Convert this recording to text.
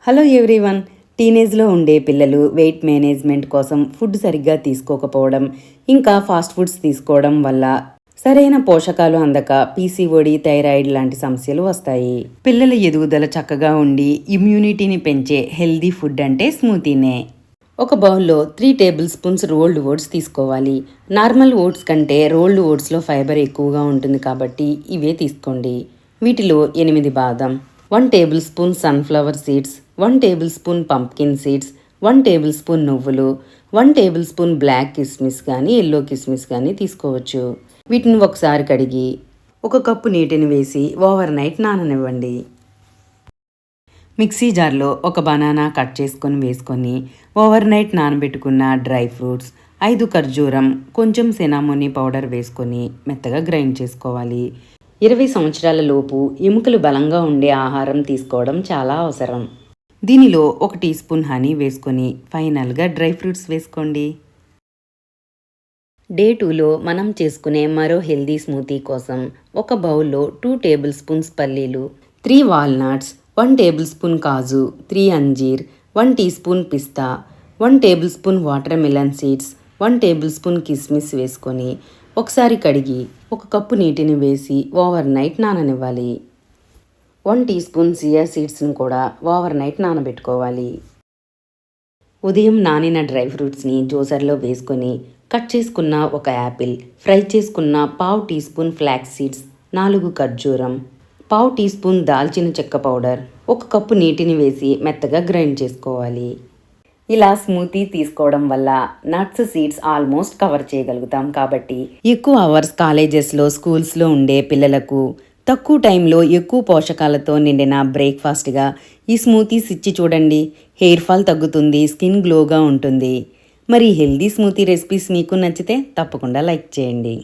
Hello everyone. టీనేజ్లో ఉండే పిల్లలు వెయిట్ మేనేజ్మెంట్ కోసం ఫుడ్ సరిగ్గా తీసుకోకపోవడం, ఇంకా ఫాస్ట్ ఫుడ్స్ తీసుకోవడం వల్ల సరైన పోషకాలు అందక పీసీఓడి, థైరాయిడ్ లాంటి సమస్యలు వస్తాయి. పిల్లల ఎదుగుదల చక్కగా ఉండి ఇమ్యూనిటీని పెంచే హెల్దీ ఫుడ్ అంటే స్మూతీనే. ఒక బౌల్లో 3 టేబుల్ స్పూన్స్ రోల్డ్ ఓట్స్ తీసుకోవాలి. నార్మల్ ఓట్స్ కంటే రోల్డ్ ఓట్స్లో ఫైబర్ ఎక్కువగా ఉంటుంది కాబట్టి ఇవే తీసుకోండి. వీటిలో 8 బాదం, 1 table spoon sunflower seeds, 1 table spoon pumpkin seeds, 1 table spoon నువ్వులు, 1 టేబుల్ స్పూన్ బ్లాక్ కిస్మిస్ కానీ ఎల్లో కిస్మిస్ కానీ తీసుకోవచ్చు. వీటిని ఒకసారి కడిగి 1 కప్పు నీటిని వేసి ఓవర్ నైట్ నాననివ్వండి. మిక్సీ జార్లో 1 బనానా కట్ చేసుకొని వేసుకొని ఓవర్ నైట్ నానబెట్టుకున్న డ్రై ఫ్రూట్స్, 5 ఖర్జూరం, కొంచెం సినామోనీ పౌడర్ వేసుకొని మెత్తగా గ్రైండ్ చేసుకోవాలి. 20 సంవత్సరాల లోపు ఎముకలు బలంగా ఉండే ఆహారం తీసుకోవడం చాలా అవసరం. దీనిలో 1 టీ స్పూన్ హనీ వేసుకొని ఫైనల్గా డ్రై ఫ్రూట్స్ వేసుకోండి. డే 2లో మనం చేసుకునే మరో హెల్దీ స్మూతీ కోసం ఒక బౌల్లో 2 టేబుల్ స్పూన్స్ పల్లీలు, 3 వాల్నట్స్, 1 టేబుల్ స్పూన్ కాజు, 3 అంజీర్, 1 టీ స్పూన్ పిస్తా, 1 tablespoon watermelon seeds, 1 tablespoon కిస్మిస్ వేసుకొని ఒకసారి కడిగి 1 కప్పు నీటిని వేసి ఓవర్ నైట్ నాననివ్వాలి. 1 టీ స్పూన్ చియా సీడ్స్ని కూడా ఓవర్ నైట్ నానబెట్టుకోవాలి. ఉదయం నానిన డ్రై ఫ్రూట్స్ని జ్యూసర్లో వేసుకొని కట్ చేసుకున్న 1 యాపిల్, ఫ్రై చేసుకున్న 1/2 టీ స్పూన్ ఫ్లాక్స్ సీడ్స్, 4 ఖర్జూరం, 1/2 టీ స్పూన్ దాల్చిన చెక్క పౌడర్, 1 కప్పు నీటిని వేసి మెత్తగా గ్రైండ్ చేసుకోవాలి. ఇలా స్మూతీ తీసుకోవడం వల్ల నట్స్, సీడ్స్ ఆల్మోస్ట్ కవర్ చేయగలుగుతాం. కాబట్టి ఎక్కువ అవర్స్ కాలేజెస్లో, స్కూల్స్లో ఉండే పిల్లలకు తక్కువ టైంలో ఎక్కువ పోషకాలతో నిండిన బ్రేక్ఫాస్ట్గా ఈ స్మూతీస్ ఇచ్చి చూడండి. హెయిర్ ఫాల్ తగ్గుతుంది, స్కిన్ గ్లోగా ఉంటుంది. మరి హెల్దీ స్మూతీ రెసిపీస్ మీకు నచ్చితే తప్పకుండా లైక్ చేయండి.